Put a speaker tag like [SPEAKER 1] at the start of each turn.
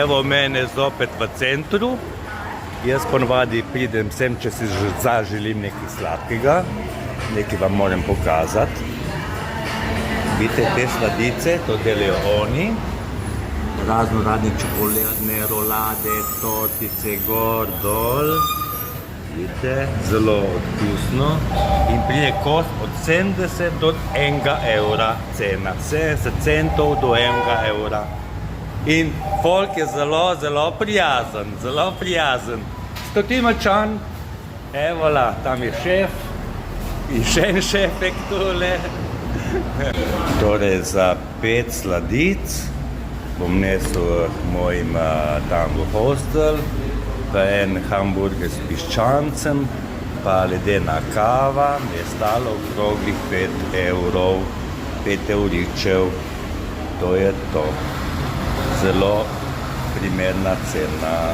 [SPEAKER 1] Evo mene zopet v centru. Jaz ponovadi pridem sem, če si zaželim nekaj sladkega. Nekaj vam moram pokazati. Vidite te sladice, to delajo oni. Razno radne čokoladne rolade, tortice, gor, dol. Vidite, zelo okusno. In pride kos od 70 do 1 evra cena. 70 centov do 1 evra. In folk je zelo prijazen, zelo prijazen. Stotimačan, evola, tam je šef in še en šefek tole. Torej za 5 sladic bom nesel mojim tam v hostel, pa en hamburger s piščancem, pa ledena kava, mi je stalo okroglih 5 evrov, 5 evričev, to je to. Zelo primerna cena.